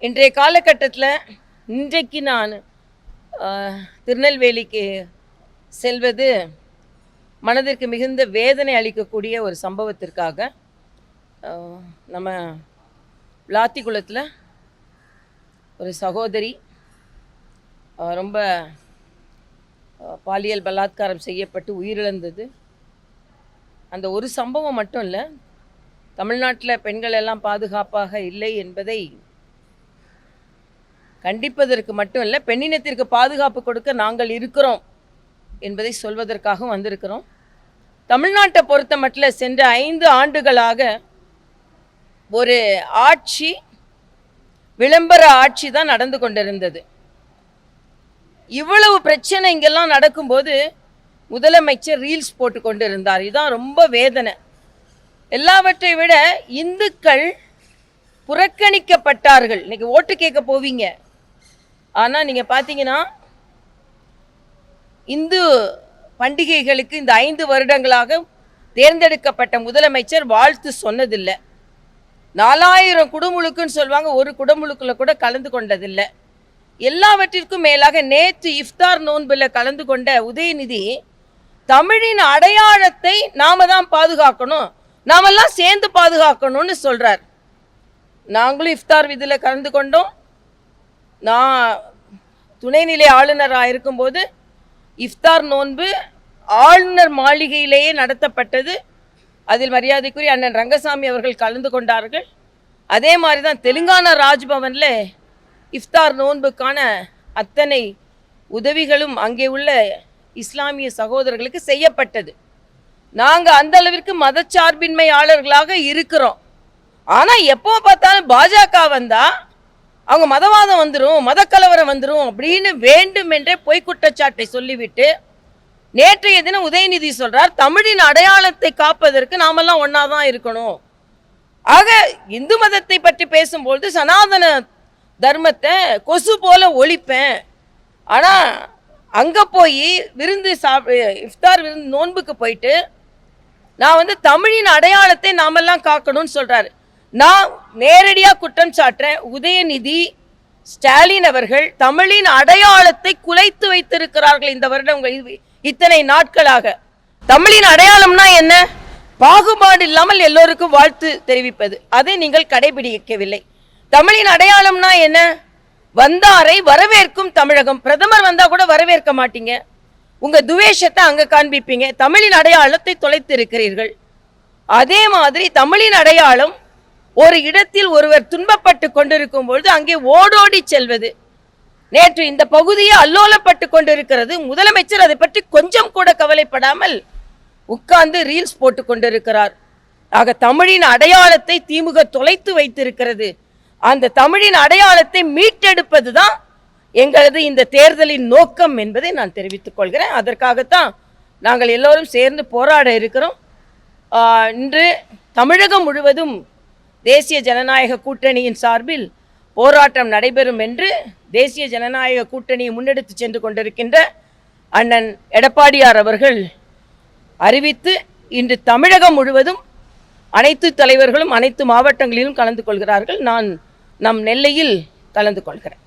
இன்றைய காலகட்டத்தில் இன்றைக்கு நான் திருநெல்வேலிக்கு செல்வது மனதிற்கு மிகுந்த வேதனை அளிக்கக்கூடிய ஒரு சம்பவத்திற்காக. நம்ம விளாத்திக்குளத்தில் ஒரு சகோதரி ரொம்ப பாலியல் பலாத்காரம் செய்யப்பட்டு உயிரிழந்தது. அந்த ஒரு சம்பவம் மட்டும் இல்லை, தமிழ்நாட்டில் பெண்கள் எல்லாம் பாதுகாப்பாக இல்லை என்பதை கண்டிப்பதற்கு மட்டும் இல்லை, பெண்ணினத்திற்கு பாதுகாப்பு கொடுக்க நாங்கள் இருக்கிறோம் என்பதை சொல்வதற்காக வந்திருக்கிறோம். தமிழ்நாட்டை பொறுத்த மட்டும் சென்ற 5 ஆண்டுகளாக ஒரு ஆட்சி, விளம்பர ஆட்சி தான் நடந்து கொண்டிருந்தது. இவ்வளவு பிரச்சனை இங்கெல்லாம் நடக்கும்போது முதலமைச்சர் ரீல்ஸ் போட்டு கொண்டு இருந்தார். இதுதான் ரொம்ப வேதனை. எல்லாவற்றை விட இந்துக்கள் புறக்கணிக்கப்பட்டார்கள். இன்னைக்கு ஓட்டு கேட்க போவீங்க, ஆனால் நீங்கள் பார்த்தீங்கன்னா இந்து பண்டிகைகளுக்கு இந்த 5 வருடங்களாக தேர்ந்தெடுக்கப்பட்ட முதலமைச்சர் வாழ்த்து சொன்னதில்லை. 4000 குடமுழுக்குன்னு சொல்லுவாங்க, ஒரு குடமுழுக்குல கூட கலந்து கொண்டதில்லை. எல்லாவற்றிற்கும் மேலாக நேற்று இஃப்தார் நோன்பில் கலந்து கொண்ட உதயநிதி தமிழின் அடையாளத்தை நாம தான் பாதுகாக்கணும், நாமெல்லாம் சேர்ந்து பாதுகாக்கணும்னு சொல்றார். நாங்களும் இஃப்தார் விதியில் கலந்து கொண்டோம். நான் துணைநிலை ஆளுநராக இருக்கும்போது இஃப்தார் நோன்பு ஆளுநர் மாளிகையிலேயே நடத்தப்பட்டது. அதில் மரியாதைக்குரிய அண்ணன் ரங்கசாமி அவர்கள் கலந்து கொண்டார்கள். அதே மாதிரி தான் தெலுங்கானா ராஜ்பவனில் இஃப்தார் நோன்புக்கான அத்தனை உதவிகளும் அங்கே உள்ள இஸ்லாமிய சகோதரர்களுக்கு செய்யப்பட்டது. நாங்கள் அந்த அளவிற்கு மதச்சார்பின்மையாளர்களாக இருக்கிறோம். ஆனால் எப்போ பார்த்தாலும் பாஜக வந்தால் அவங்க மதவாதம் வந்துடும், மதக்கலவரம் வந்துடும் அப்படின்னு வேண்டுமென்றே பொய்க்குற்றச்சாட்டை சொல்லிவிட்டு நேற்றைய தினம் உதயநிதி சொல்றார், தமிழின் அடையாளத்தை காப்பதற்கு நாமெல்லாம் ஒன்னா தான் இருக்கணும். ஆக இந்து மதத்தை பற்றி பேசும்பொழுது சனாதன தர்மத்தை கொசு போல ஒழிப்பேன், ஆனால் அங்கே போய் விருந்து இஃப்தார் விருந்து நோன்புக்கு போயிட்டு நான் தமிழின் அடையாளத்தை நாமெல்லாம் காக்கணும்னு சொல்றாரு. நான் நேரடியாக குற்றம் சாட்டுறேன், உதயநிதி ஸ்டாலின் அவர்கள் தமிழின் அடையாளத்தை குலைத்து வைத்திருக்கிறார்கள். இந்த வருடம் இத்தனை நாட்களாக தமிழின் அடையாளம்னா என்ன? பாகுபாடு இல்லாமல் எல்லோருக்கும் வாழ்த்து தெரிவிப்பது, அதை நீங்கள் கடைபிடிக்கவில்லை. தமிழின் அடையாளம்னா என்ன? வந்தாரை வரவேற்கும் தமிழகம். பிரதமர் வந்தா கூட வரவேற்க மாட்டீங்க, உங்க துவேஷத்தை அங்க காண்பிப்பீங்க. தமிழின் அடையாளத்தை தொலைத்து இருக்கிறீர்கள். அதே மாதிரி தமிழின் அடையாளம் ஒரு இடத்தில் ஒருவர் துன்பப்பட்டு கொண்டிருக்கும் பொழுது அங்கே ஓடோடி செல்வது. நேற்று இந்த பகுதியை அல்லோலப்பட்டு கொண்டிருக்கிறது. முதலமைச்சர் அதை பற்றி கொஞ்சம் கூட கவலைப்படாமல் உட்கார்ந்து ரீல்ஸ் போட்டு கொண்டிருக்கிறார். ஆக தமிழின் அடையாளத்தை திமுக தொலைத்து வைத்திருக்கிறது. அந்த தமிழின் அடையாளத்தை மீட்டெடுப்பது தான் எங்களது இந்த தேர்தலின் நோக்கம் என்பதை நான் தெரிவித்துக் கொள்கிறேன். அதற்காகத்தான் நாங்கள் எல்லோரும் சேர்ந்து போராட இருக்கிறோம். இன்று தமிழகம் முழுவதும் தேசிய ஜனநாயக கூட்டணியின் சார்பில் போராட்டம் நடைபெறும் என்று தேசிய ஜனநாயக கூட்டணியை முன்னெடுத்து சென்று கொண்டிருக்கின்ற அண்ணன் எடப்பாடியார் அவர்கள் அறிவித்து இன்று தமிழகம் முழுவதும் அனைத்து தலைவர்களும் அனைத்து மாவட்டங்களிலும் கலந்து கொள்கிறார்கள். நான் நம் நெல்லையில் கலந்து கொள்கிறேன்.